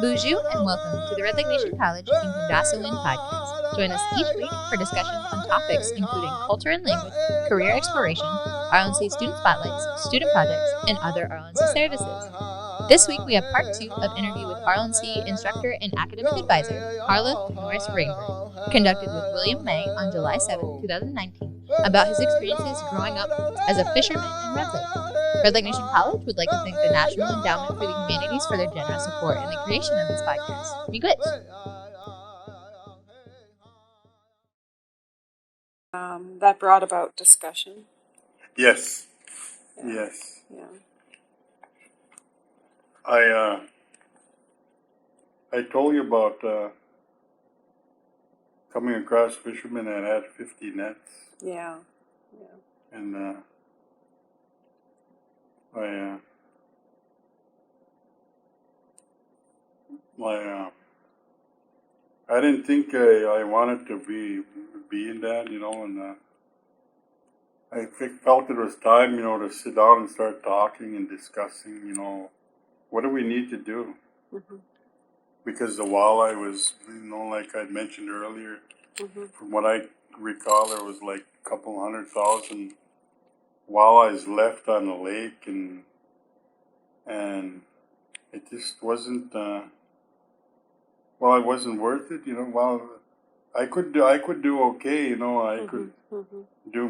Bonjour and welcome to the Red Lake Nation College Gikendaasowin podcast. Join us each week for discussions on topics including culture and language, career exploration, RLNC student spotlights, student projects, and other RLNC services. This week we have part 2 of interview with RLNC instructor and academic advisor Harlow Norris Rainbird, conducted with William May on July 7, 2019, about his experiences growing up as a fisherman in Red Lake. Red Lake Nation College would like to thank the National Endowment for the Humanities for their generous support in the creation of these podcasts. Miigwech! That brought about discussion. Yes. Yeah. Yes. Yeah. I told you about coming across fishermen that had 50 nets, Yeah. and I didn't think I wanted to be in that, and I felt it was time, to sit down and start talking and discussing, what do we need to do? Mm-hmm. Because the walleye was, like I mentioned earlier, Mm-hmm. from what I recall, there was like a couple 100,000 walleyes left on the lake, and it just wasn't. It wasn't worth it. Well, I could do okay. I could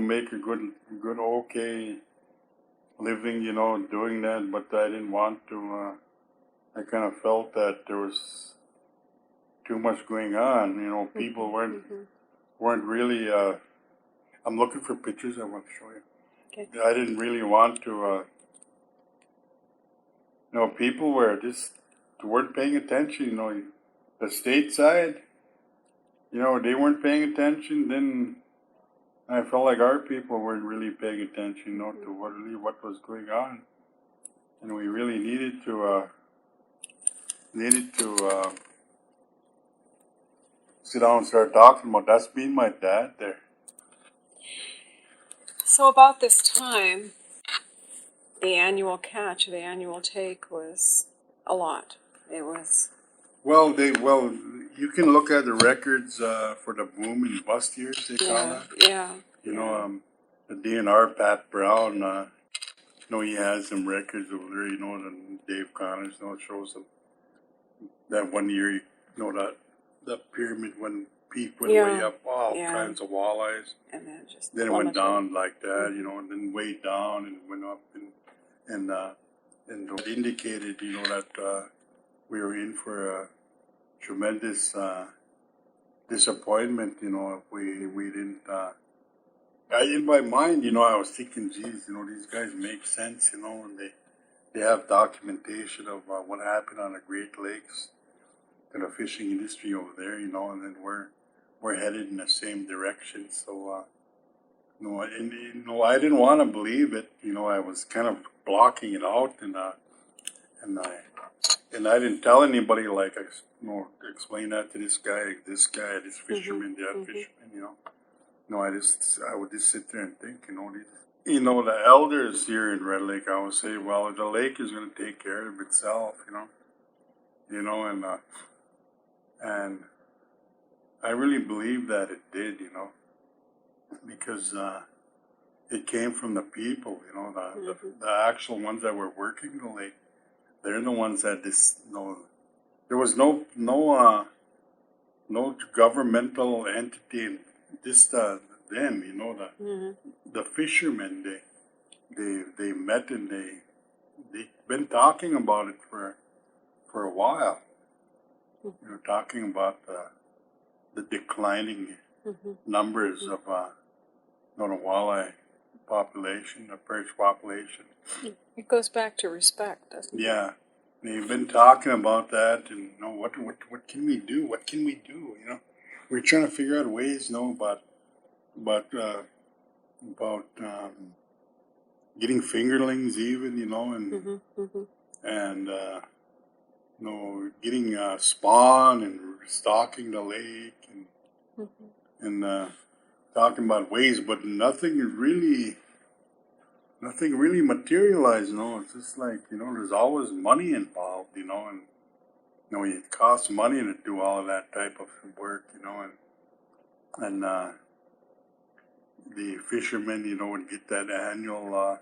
make a good okay living. Doing that, but I didn't want to. I kind of felt that there was too much going on. People weren't really. I'm looking for pictures I want to show you. Okay. I didn't really want to. People weren't paying attention. The state side, they weren't paying attention. Then I felt like our people weren't really paying attention, to what was going on, and we really needed to sit down and start talking about. That's been my dad there. So about this time, the annual catch, the annual take was a lot. It was. Well, you can look at the records for the boom and bust years, they call that. Yeah. The DNR, Pat Brown, he has some records over there, and Dave Connors, shows them that one year, that the pyramid went way up, all kinds of walleyes. And then it went down like that, and then way down and went up, and it indicated, that we were in for a tremendous disappointment, if we didn't. In my mind, I was thinking, geez, these guys make sense, and they have documentation of what happened on the Great Lakes and the fishing industry over there, and then we're headed in the same direction. So, I didn't want to believe it. I was kind of blocking it out, and I didn't tell anybody, like, explain that to this fisherman, that fisherman, I would just sit there and think, the elders here in Red Lake, I would say, well, the lake is going to take care of itself, and I really believe that it did, because it came from the people, the actual ones that were working the lake. They're the ones that there was no governmental entity, just them, the fishermen. They met, and they've been talking about it for a while. Talking about the declining numbers of the walleye population, the perch population. It goes back to respect, doesn't it? Yeah, they've been talking about that, and what can we do? What can we do? We're trying to figure out ways, about getting fingerlings, even, and getting spawn and stocking the lake, and talking about ways, but nothing really materialized. It's just like, there's always money involved, and it costs money to do all of that type of work, and the fishermen, would get that annual,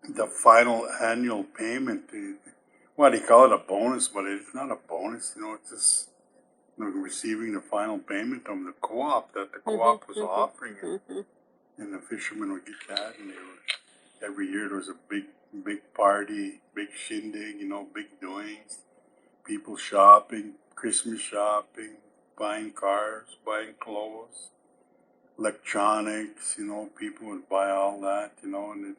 the final annual payment. Well, they call it a bonus, but it's not a bonus, it's just receiving the final payment of the co-op that the co-op was offering, and the fishermen would get that, and every year there was a big party, big shindig, big doings, people shopping, Christmas shopping, buying cars, buying clothes, electronics, people would buy all that, and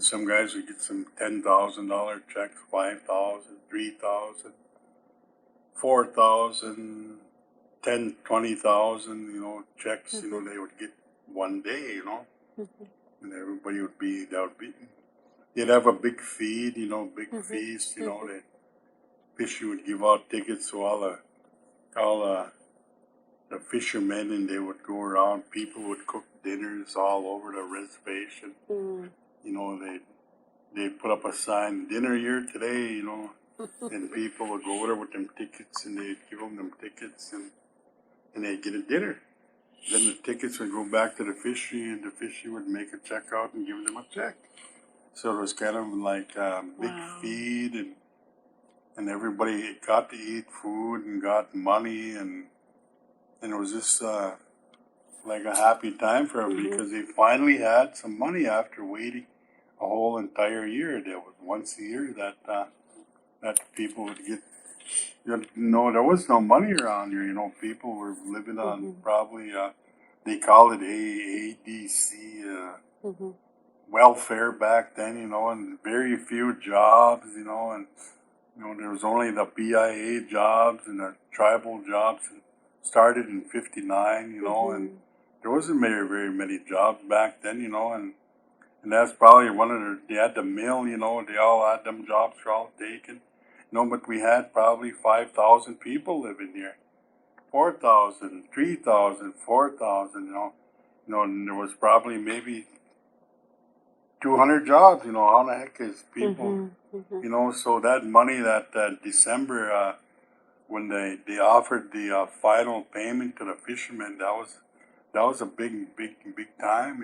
some guys would get some $10,000 checks, 5,000, 3,000, 4,000, 10, 20,000, checks, they would get one day, and everybody they'd have a big feed, big feast, the fisher would give out tickets to all the fishermen, and they would go around. People would cook dinners all over the reservation. They'd put up a sign, dinner here today, and people would go there with them tickets, and they'd give them tickets, and they'd get a dinner. Then the tickets would go back to the fishery, and the fishery would make a check out and give them a check. So it was kind of like a big feed, and everybody got to eat food and got money, and it was just like a happy time for them because they finally had some money after waiting a whole entire year. There was once a year that people would get. There was no money around here. People were living on probably they called it ADC welfare back then. And very few jobs. And there was only the BIA jobs and the tribal jobs. Started in '59. And there wasn't very many jobs back then. And that's probably they had the mill. They all had them jobs were all taken. But we had probably 5,000 people living here, 4,000, 3,000, 4,000, and there was probably maybe 200 jobs, how the heck is people, so that money that December, when they offered the final payment to the fishermen, that was a big time,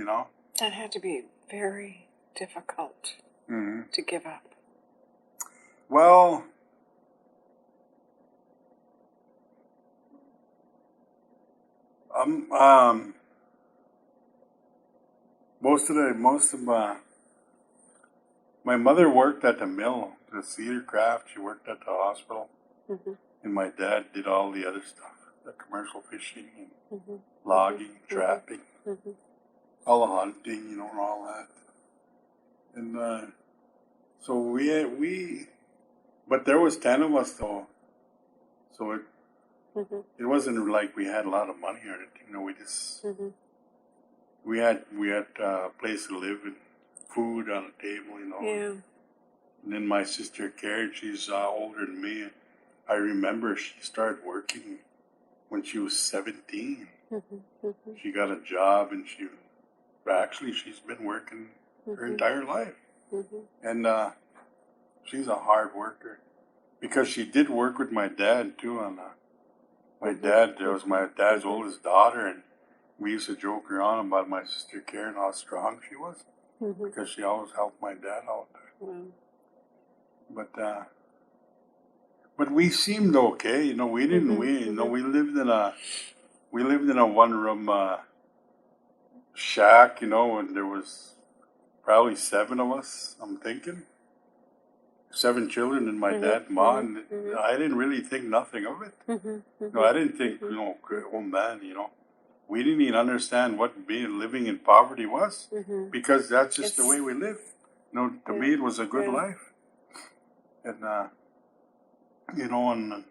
That had to be very difficult to give up. Well, most of my mother worked at the mill, the cedar craft. She worked at the hospital, and my dad did all the other stuff, the commercial fishing, and logging, trapping, all the hunting, and all that. And so but there was 10 of us though, so it wasn't like we had a lot of money or anything. We just we had a place to live and food on the table, Yeah. And then my sister Karen, she's older than me. I remember she started working when she was 17. She got a job, and she's been working her entire life. And she's a hard worker because she did work with my dad too. My dad, there was my dad's oldest daughter, and we used to joke around about my sister Karen, how strong she was, because she always helped my dad out there. But we seemed okay, we didn't. We lived in a one-room shack, and there was probably 7 of us. I'm thinking 7 children and my dad, and mom. And I didn't really think nothing of it. I didn't think, oh man, we didn't even understand what living in poverty was, because that's just the way we live. To me, it was a good life. And, and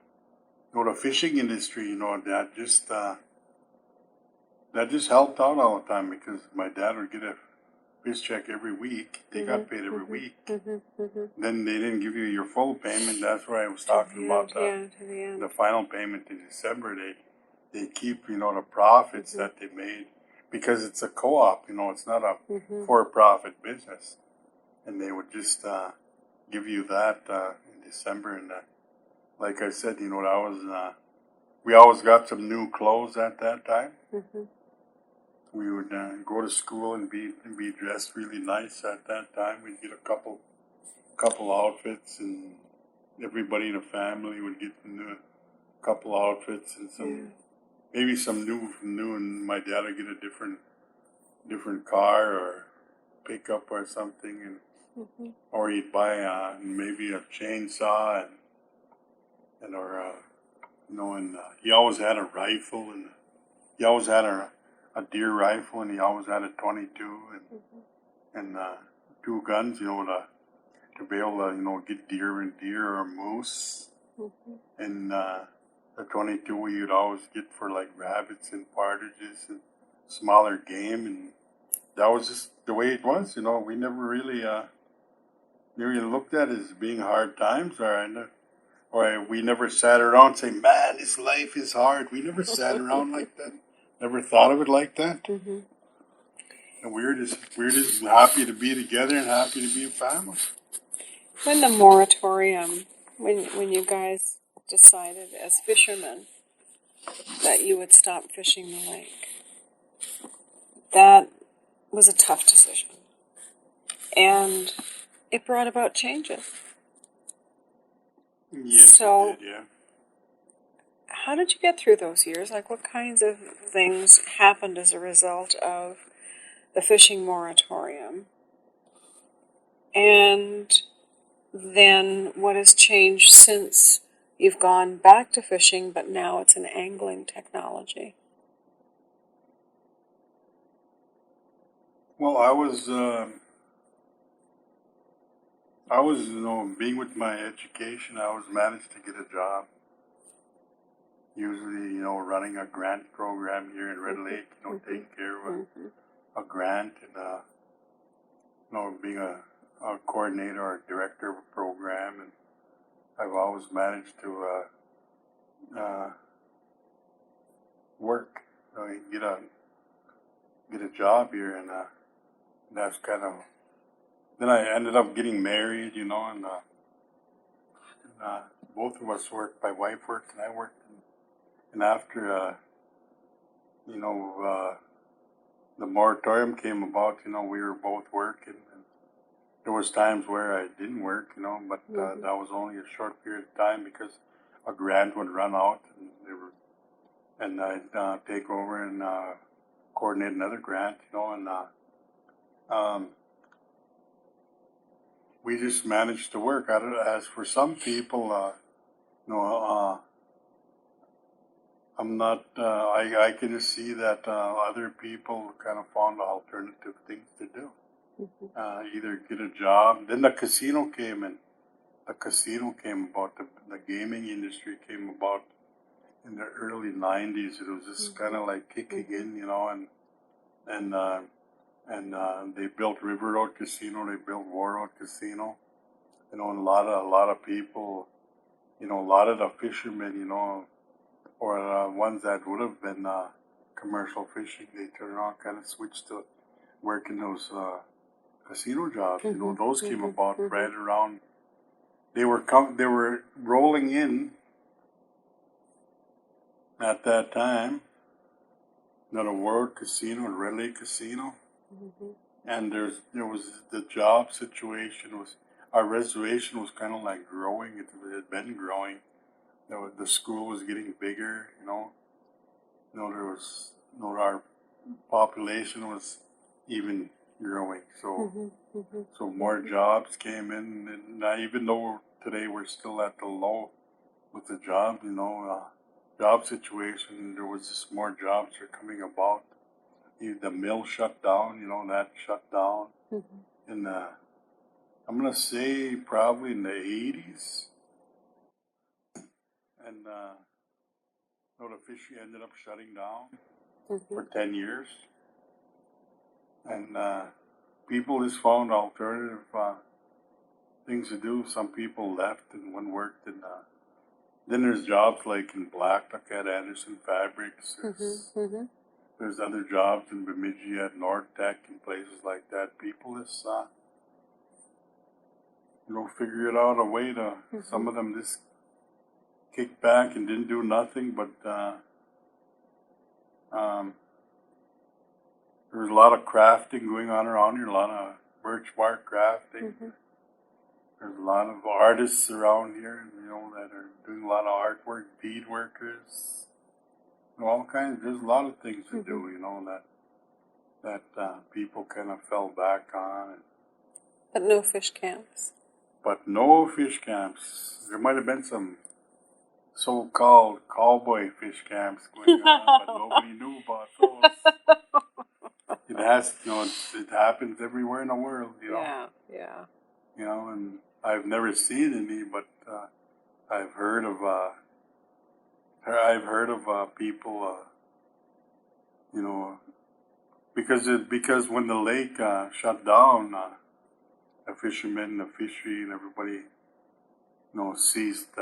the fishing industry, that just helped out all the time, because my dad would get a fish check every week. They got paid every week. Then they didn't give you your full payment. That's where I was talking about the final payment in December. They keep, the profits that they made, because it's a co-op, it's not a for-profit business. And they would just give you that in December, like I said, that was, we always got some new clothes at that time. Mm-hmm. We would go to school and be dressed really nice at that time. We'd get a couple outfits, and everybody in the family would get a couple outfits and maybe some new, and my dad would get a different car or pickup or something, and or he'd buy maybe a chainsaw and or and he always had a rifle, and he always had a deer rifle, and he always had a 22 and two guns, to be able to get deer or moose, and the 22 you'd always get for like rabbits and partridges and smaller game, and that was just the way it was. We never really looked at it as being hard times, or we never sat around and say, "Man, this life is hard." We never sat around like that. Never thought of it like that. Mm-hmm. And we're just happy to be together and happy to be a family. When the moratorium, when you guys decided as fishermen that you would stop fishing the lake, that was a tough decision. And it brought about changes. Yes, so, it did, yeah. How did you get through those years? Like, what kinds of things happened as a result of the fishing moratorium? And then what has changed since you've gone back to fishing, but now it's an angling technology? Well, I was being with my education, I was managed to get a job. Usually, running a grant program here in Red Lake, taking care of a grant, and being a coordinator or director of a program, and I've always managed to work, get a job here, and that's kind of. Then I ended up getting married, and both of us worked. My wife worked, and I worked. And after, the moratorium came about, we were both working. And there was times where I didn't work, but that was only a short period of time because a grant would run out, and I'd take over and coordinate another grant, and we just managed to work. As for some people, I'm not. I can just see that other people kind of found alternative things to do. Either get a job. Then the casino came in. The casino came about. The gaming industry came about in the early '90s. It was just kind of like kicking in, and they built River Road Casino. They built War Road Casino. And a lot of people, a lot of the fishermen, or ones that would have been commercial fishing, they turned around, kind of switched to working those casino jobs. Those came about right around. They were rolling in at that time. The World Casino and Red Lake Casino, and there was the job situation was. Our reservation was kind of like growing. It had been growing. The school was getting bigger. There was, our population was even growing. So, so more jobs came in, and even though today we're still at the low with the job, job situation, there was just more jobs are coming about. The mill shut down. That shut down, and I'm going to say probably in the 80s. And the fishing ended up shutting down for 10 years. And people just found alternative things to do. Some people left and one worked. And then there's jobs like in Blackduck at Anderson Fabrics. There's other jobs in Bemidji at North Tech and places like that. People just... figure it out a way to. Some of them just kicked back and didn't do nothing, but there's a lot of crafting going on around here, a lot of birch bark crafting. There's a lot of artists around here, that are doing a lot of artwork, bead workers, all kinds. There's a lot of things to do, that people kind of fell back on. But no fish camps. But no fish camps. There might have been some so-called cowboy fish camps going on, but nobody knew about those. It happens everywhere in the world, Yeah. And I've never seen any, but I've heard of people, because when the lake shut down, the fishermen, the fishery, and everybody, ceased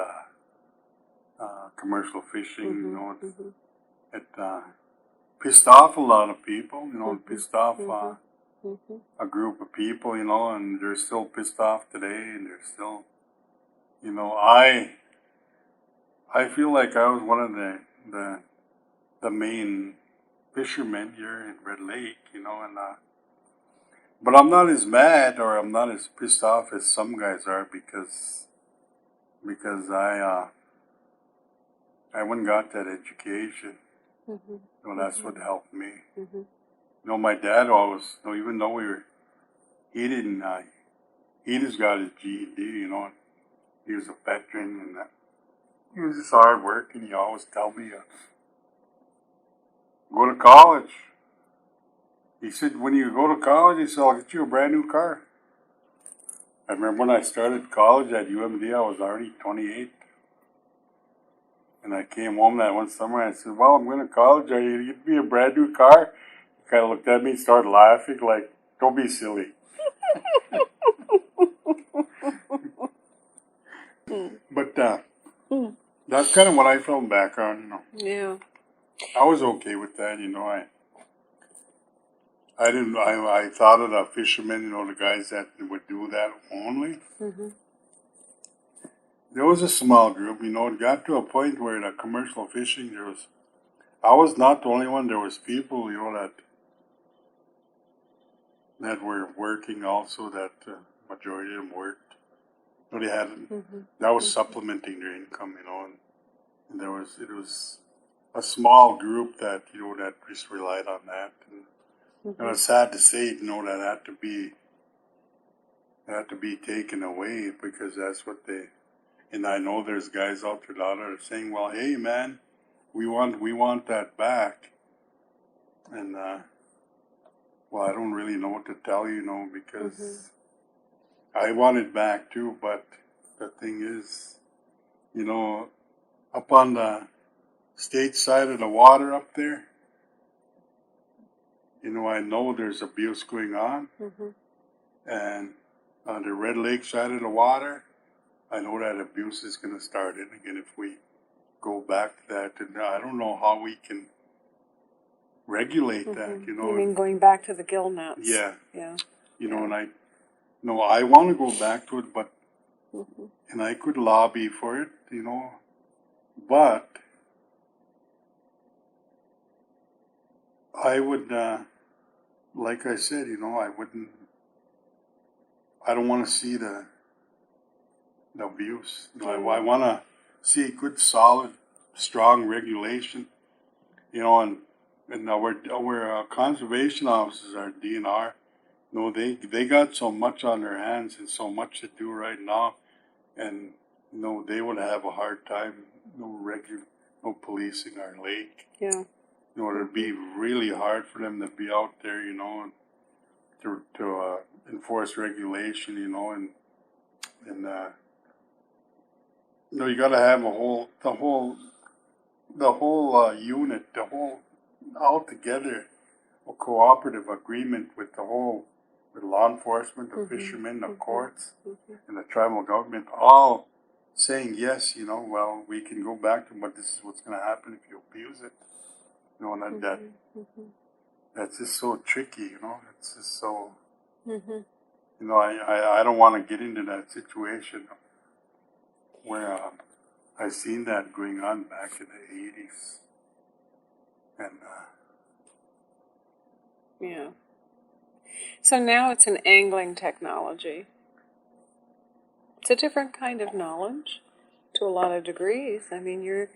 commercial fishing. It pissed off a lot of people. It pissed off a group of people. And they're still pissed off today, and they're still, I feel like I was one of the main fishermen here in Red Lake, but I'm not as mad or I'm not as pissed off as some guys are because I went and got that education. That's what helped me. My dad always, even though he just got his GED, he was a veteran and he was just hard working. He always tell me, go to college. He said, when you go to college, he said, I'll get you a brand new car. I remember when I started college at UMD, I was already 28. And I came home that one summer and I said, well, I'm going to college. Are you going to get me a brand new car? He kind of looked at me and started laughing like, don't be silly. But that's kind of what I fell back on, Yeah. I was okay with that, I thought of the fishermen, the guys that would do that only. There was a small group, it got to a point where the commercial fishing, I was not the only one, there was people, that were working also, that majority of them worked. They had, that was supplementing their income, and it was a small group that, that just relied on that. And it's sad to say, that had to be taken away because that's what and I know there's guys out there that are saying, well, hey man, we want that back. And well, I don't really know what to tell you, because I want it back too, but the thing is, up on the state side of the water up there, I know there's abuse going on. And on the Red Lake side of the water, I know that abuse is going to start in again if we go back to that. And I don't know how we can regulate that, You mean going back to the gill nets? Yeah. Yeah. And I want to go back to it, but, and I could lobby for it, but I would, like I said, I don't want to see the abuse. I want to see good, solid, strong regulation, and our conservation officers, our DNR, they got so much on their hands and so much to do right now, and they would have a hard time, no policing our lake. Yeah. It'd be really hard for them to be out there, and to enforce regulation, and you got to have the whole unit, altogether, a cooperative agreement with with law enforcement, the fishermen, the courts, and the tribal government, all saying yes, well, we can go back to, but this is what's going to happen if you abuse it. And that's just so tricky, it's just so, I don't want to get into that situation where I seen that going on back in the 80s. And Yeah. So now it's an angling technology. It's a different kind of knowledge to a lot of degrees. I mean, you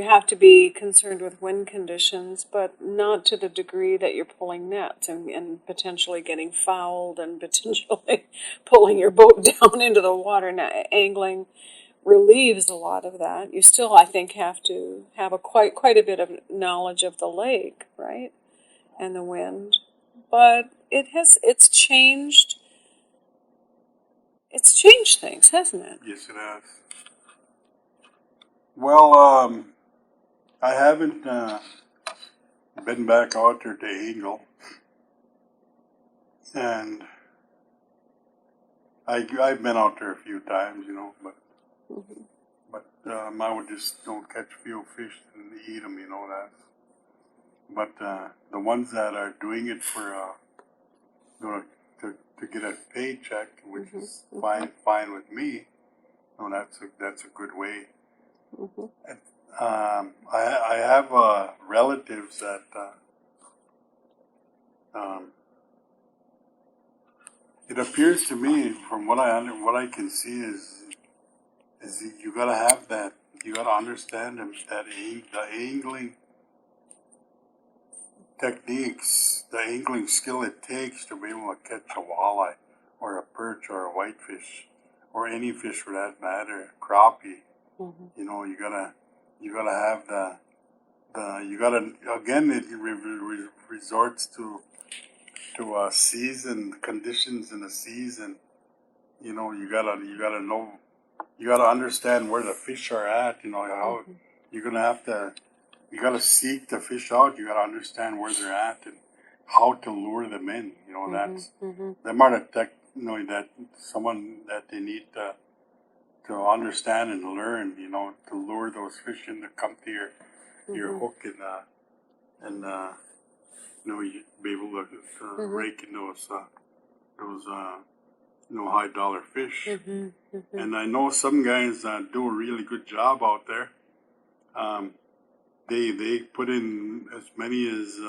have to be concerned with wind conditions, but not to the degree that you're pulling nets and potentially getting fouled and potentially pulling your boat down into the water. Now, angling relieves a lot of that. You still, I think, have to have quite a bit of knowledge of the lake, right, and the wind. But it's changed. It's changed things, hasn't it? yes, it has. Well, I haven't been back out there to angle, and I've been out there a few times, but I would just catch a few fish and eat them, that. But the ones that are doing it for to get a paycheck, which is fine with me, that's a good way. And, I have relatives that it appears to me, from what I can see, is you gotta have that. You gotta understand the angling techniques, the angling skill it takes to be able to catch a walleye or a perch or a whitefish or any fish for that matter, crappie. You gotta have you gotta, again, it resorts to season conditions in the season. You gotta know, you gotta understand where the fish are at. How you're gonna have to. You got to seek the fish out. You got to understand where they're at and how to lure them in. That's them are the tech. That someone that they need to understand and learn. To lure those fish in to come to your hook and you be able to rake in those high dollar fish. And I know some guys do a really good job out there. They put in as many as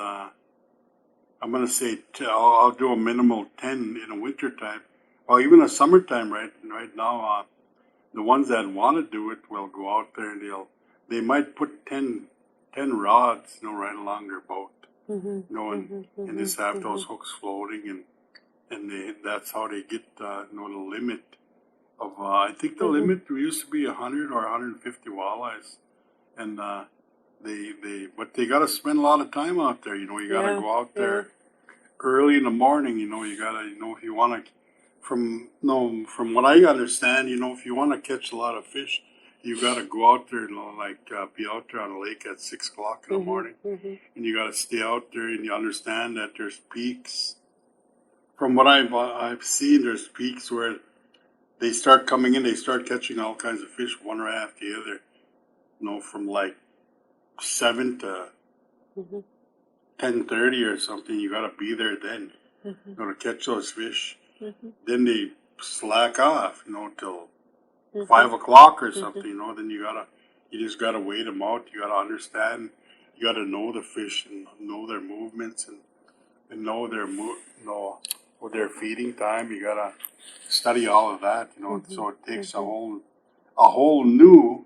I'm going to say I'll do a minimal 10 in a winter time. Well, even a summertime right now, the ones that want to do it will go out there and they might put 10 rods right along their boat, and just have those hooks floating and that's how they get the limit of I think the limit used to be 100 or 150 walleyes, and but they got to spend a lot of time out there. You got to go out there early in the morning. You got to, if you want to, from what I understand, if you want to catch a lot of fish, you got to go out there, be out there on the lake at 6 o'clock in the morning, and you got to stay out there, and you understand that there's peaks. From what I've seen, there's peaks where they start coming in, they start catching all kinds of fish, one right after the other. From 7 to 10:30 or something. You got to be there then. To catch those fish. Then they slack off, till 5 o'clock or something. Then you just gotta wait them out. You gotta understand. You gotta know the fish and know their movements and know their feeding time. You gotta study all of that. So it takes a whole new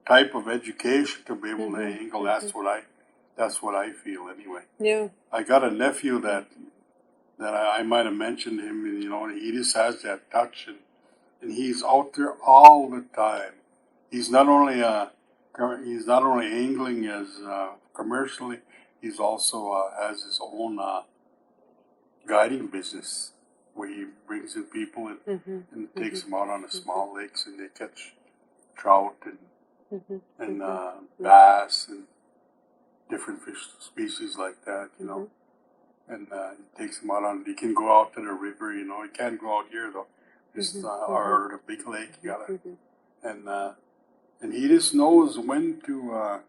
type of education to be able to angle. That's what I feel anyway. Yeah. I got a nephew that I might have mentioned him, and he just has that touch, and he's out there all the time. He's not only angling as commercially, he's also has his own guiding business where he brings in people and takes them out on the small lakes, and they catch trout and bass and different fish species like that, and he takes them out on. He can go out to the river, he can't go out here though, just or the big lake. You gotta, and he just knows when to.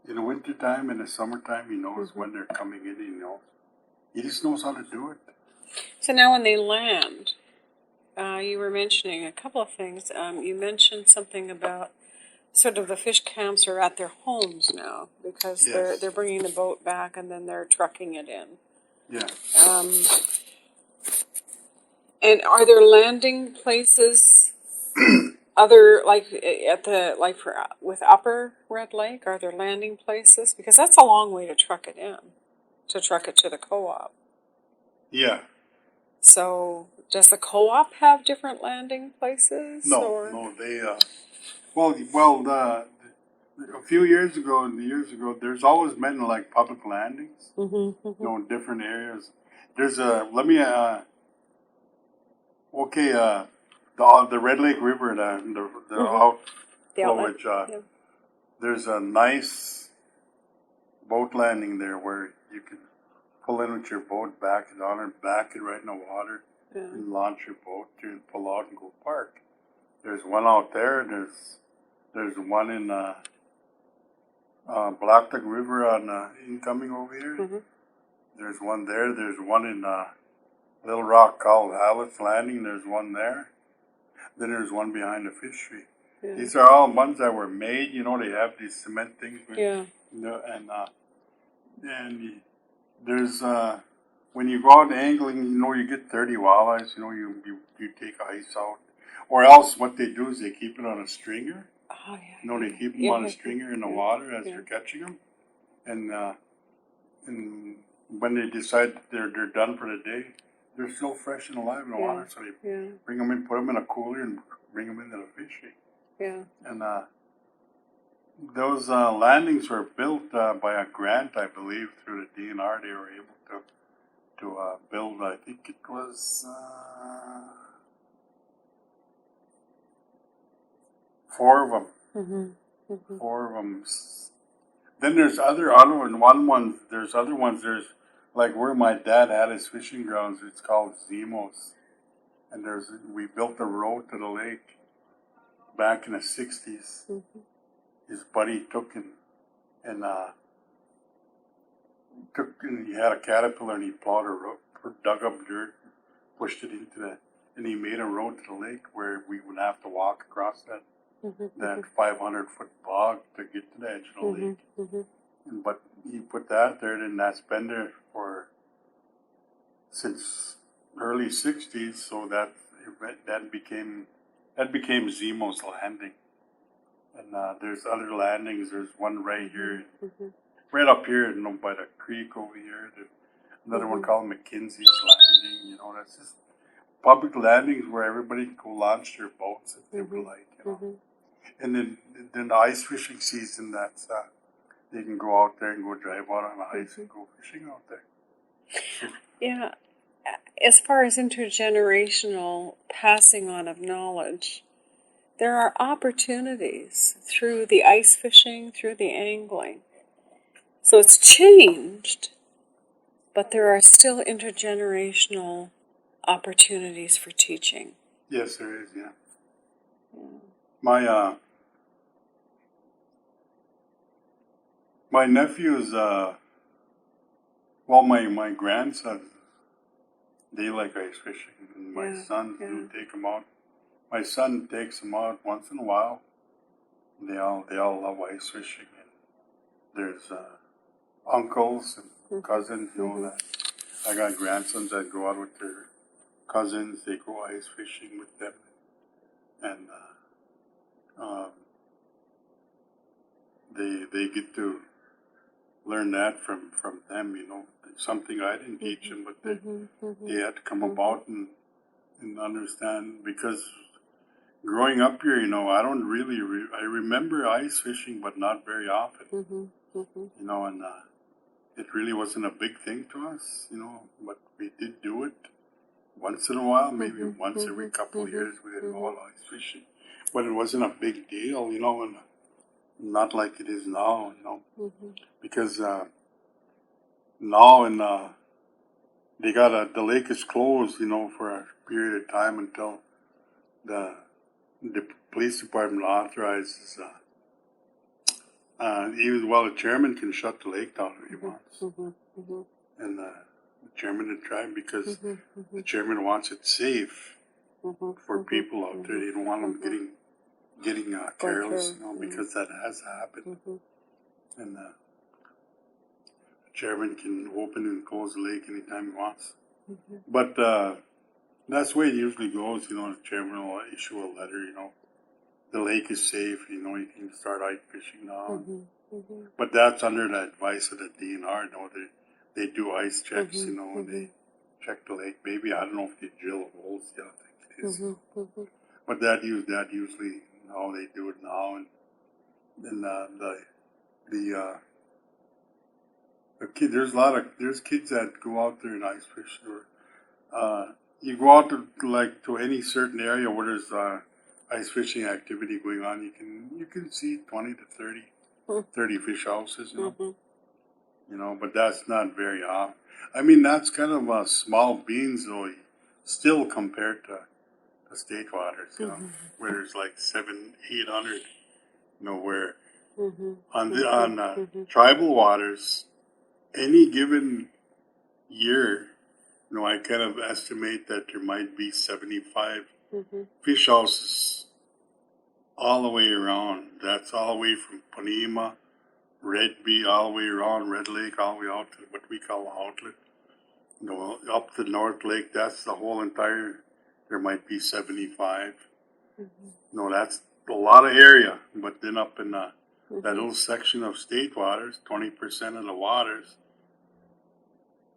In the winter time, in the summertime, he knows when they're coming in. He just knows how to do it. So now, when they land, you were mentioning a couple of things. You mentioned something about sort of the fish camps are at their homes now because Yes. they're bringing the boat back and then they're trucking it in. Yeah. And are there landing places other with Upper Red Lake? Are there landing places? Because that's a long way to truck it in, to truck it to the co-op. Yeah. So does the co-op have different landing places? No, they. A few years ago, there's always been like public landings, in different areas. There's the Red Lake River, the outflowage. There's a nice boat landing there where you can pull in with your boat, back it on, and back it right in the water, and launch your boat and pull out and go park. There's one out there. There's one in Black Duck River on incoming over here. There's one there. There's one in Little Rock called Hallett's Landing. There's one there. Then there's one behind the fishery. Yeah. These are all ones that were made. They have these cement things. And there's when you go out angling, you get 30 walleyes. You take ice out, or else what they do is they keep it on a stringer. Oh yeah. They keep them on a stringer in the water as you're catching them, and when they decide they're done for the day, they're still fresh and alive in the water. So they bring them in, put them in a cooler, and bring them into the fishery. Yeah. And those landings were built by a grant, I believe, through the DNR. They were able to build. I think it was 4 of them. 4 of them. Then there's other ones. There's other ones. There's like where my dad had his fishing grounds. It's called Zemos, and we built a road to the lake back in the '60s. His buddy took and he had a caterpillar and he plowed a road, dug up dirt, pushed it and he made a road to the lake where we would have to walk across that 500-foot bog to get to the edge of the lake. But he put that there, and that's been there since early '60s. So that became Zemo's Landing. And there's other landings. There's one right here, right up here, by the creek over here. There's another one called McKinsey's Landing. That's just public landings where everybody can go launch their boats if they would like. And then the ice fishing season, that's they can go out there and go drive out on the ice and go fishing out there. Yeah, as far as intergenerational passing on of knowledge, there are opportunities through the ice fishing, through the angling. So it's changed, but there are still intergenerational opportunities for teaching. Yes, there is, yeah. My nephews, my grandsons, they like ice fishing, and my sons do take them out. My son takes them out once in a while. They all love ice fishing. And there's uncles and cousins, that I got grandsons that go out with their cousins. They go ice fishing with them, and they get to learn that from them. Something I didn't teach them, but they had to come about and understand, because growing up here, I don't really. I remember ice fishing, but not very often. And it really wasn't a big thing to us, but we did do it once in a while, maybe once every couple of years. We did all ice fishing, but it wasn't a big deal, and not like it is now, because now the lake is closed, for a period of time until the police department authorizes. The chairman can shut the lake down if he wants, and the chairman had tried, because the chairman wants it safe. for people out there. They don't want them getting careless, because that has happened. And the chairman can open and close the lake anytime he wants. But that's the way it usually goes. The chairman will issue a letter. The lake is safe. You can start ice fishing now. But that's under the advice of the DNR. They do ice checks. And they check the lake. Maybe I don't know if they drill holes. Yeah, I think it is. But that usually how they do it now. And then the kid, there's kids that go out there and ice fish. Or you go out to any certain area where there's ice fishing activity going on. You can see 20 to 30 fish houses. But that's not very often. I mean, that's kind of small beans, though, still compared to the state waters. Where there's like 700-800. Where on tribal waters, any given year, I kind of estimate that there might be 75 fish houses all the way around. That's all the way from Panema, Red Bee, all the way around Red Lake, all the way out to what we call the outlet. Up to North Lake, that's the whole entire, there might be 75. That's a lot of area. But then up in that little section of state waters, 20% of the waters,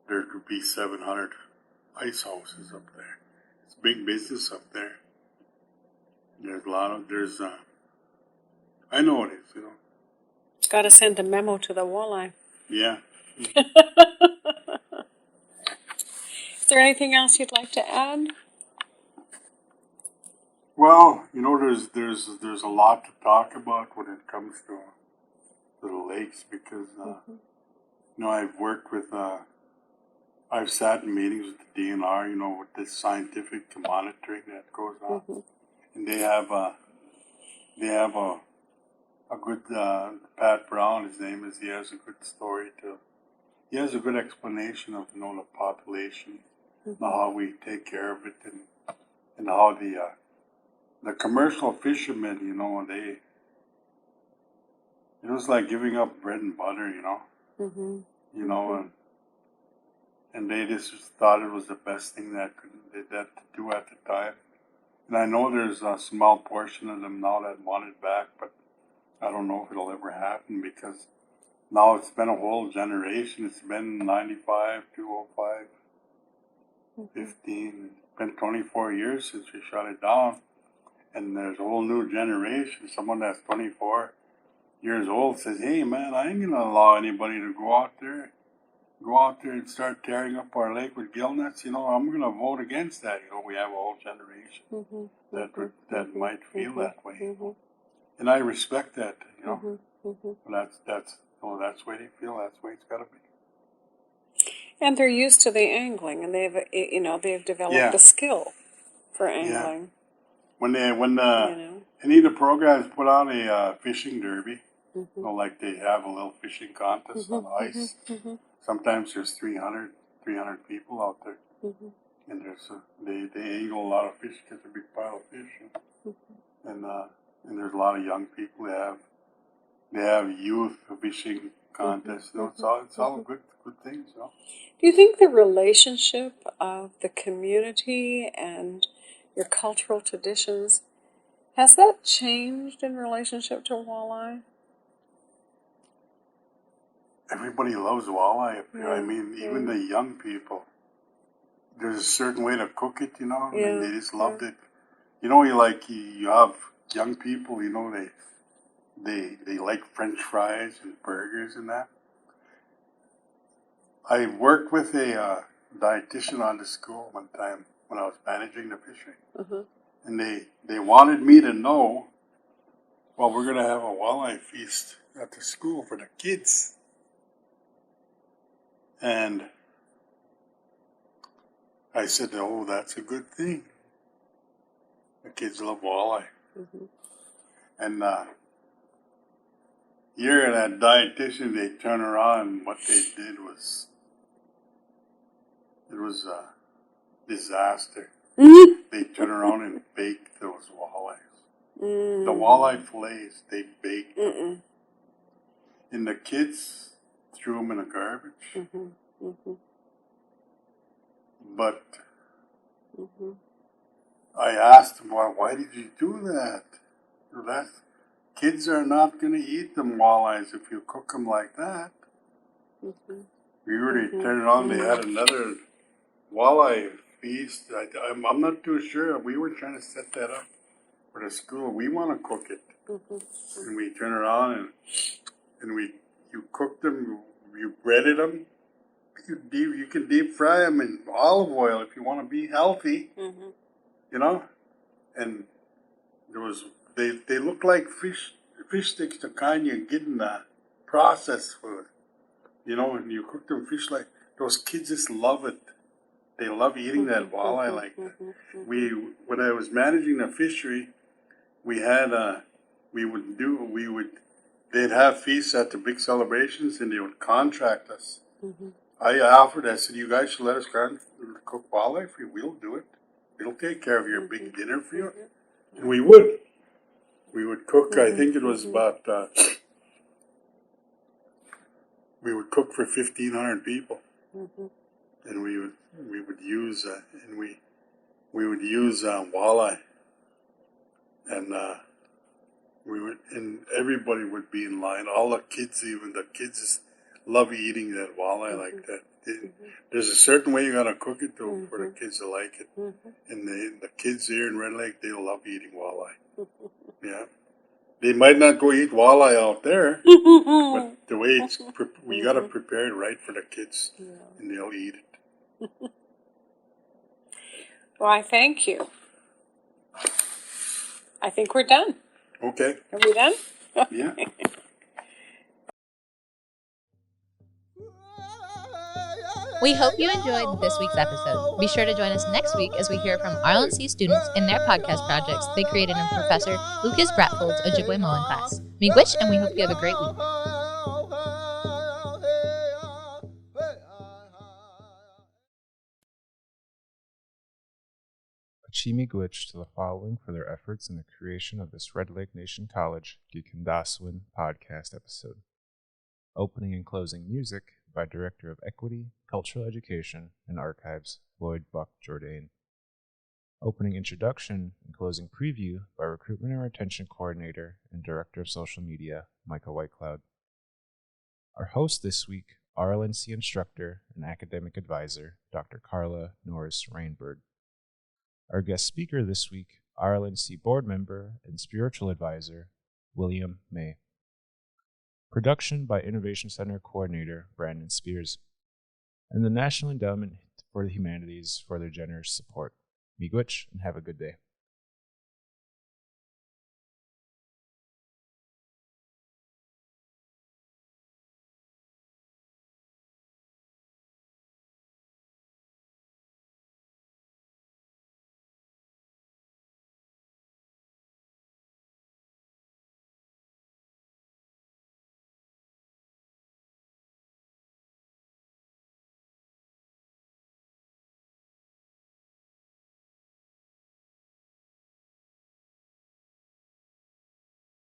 there could be 700 ice houses up there. It's big business up there. There's I know it is, Got to send a memo to the walleye. Yeah. Is there anything else you'd like to add? Well, there's a lot to talk about when it comes to the lakes because I've worked with I've sat in meetings with the DNR, with the scientific monitoring that goes on, and they have a good Pat Brown. His name is. He has a good story too. He has a good explanation of the population, and how we take care of it, and how the commercial fishermen, it was like giving up bread and butter, and they just thought it was the best thing that to do at the time. And I know there's a small portion of them now that want it back, but I don't know if it'll ever happen because now it's been a whole generation. It's been 95, 205, 15. It's been 24 years since we shut it down. And there's a whole new generation. Someone that's 24 years old says, hey, man, I ain't going to allow anybody to go out there and start tearing up our lake with gill nets. I'm going to vote against that. We have a whole generation that might feel that way. And I respect that, But that's the way they feel. That's the way it's got to be. And they're used to the angling, and they've developed the skill for angling. When any of the programs put on a fishing derby, like they have a little fishing contest on the ice. Sometimes there's 300 people out there, and they angle a lot of fish, get a big pile of fish, and there's a lot of young people. They have youth fishing contests. It's all good things. Do you think the relationship of the community and your cultural traditions, has that changed in relationship to walleye? Everybody loves walleye up here. I mean, even the young people. There's a certain way to cook it, I mean, they just loved it. You have young people, they like French fries and burgers and that. I worked with a dietitian on the school one time when I was managing the fishing. And they wanted me to know, well, we're going to have a walleye feast at the school for the kids. And I said, oh, that's a good thing. The kids love walleye. And here that dietitian, they turn around and what they did was, it was a disaster. they turn around and bake those walleyes. The walleye fillets, they bake them. And the kids threw them in the garbage. But I asked them, well, why did you do that? Kids are not going to eat them walleyes if you cook them like that. We already turned it on. They had another walleye feast. I'm not too sure. We were trying to set that up for the school. We want to cook it. And we turn it on and you cook them, you breaded them. You can deep fry them in olive oil if you want to be healthy. You know? And they look like fish sticks, the kind you get in the processed food. You know, and you cook them fish like those kids just love it. They love eating that walleye like that. When I was managing the fishery, they'd have feasts at the big celebrations and they would contract us. I said, you guys should let us cook walleye for you. We'll do it. We'll take care of your big dinner for you. And we would. We would cook, I think it was about, we would cook for 1,500 people. And we would use walleye. And everybody would be in line. All the kids, even the kids love eating that walleye like that. There's a certain way you gotta cook it though for the kids to like it. And the kids here in Red Lake, they love eating walleye. Yeah, they might not go eat walleye out there, but the way we gotta prepare it right for the kids, and they'll eat it. Well, I thank you. I think we're done. Okay. Are we done? Yeah. We hope you enjoyed this week's episode. Be sure to join us next week as we hear from RLNC students in their podcast projects they created in Professor Lucas Bratfold's Ojibwe Mullen class. Miigwech, and we hope you have a great week. Miigwech to the following for their efforts in the creation of this Red Lake Nation College Gikendaasowin podcast episode. Opening and closing music by Director of Equity, Cultural Education, and Archives, Floyd Buck Jourdain. Opening introduction and closing preview by Recruitment and Retention Coordinator and Director of Social Media, Michael Whitecloud. Our host this week, RLNC instructor and academic advisor, Dr. Carla Norris Rainbird. Our guest speaker this week, RLNC board member and spiritual advisor, William May. Production by Innovation Center Coordinator Brandon Spears, and the National Endowment for the Humanities for their generous support. Miigwech, and have a good day.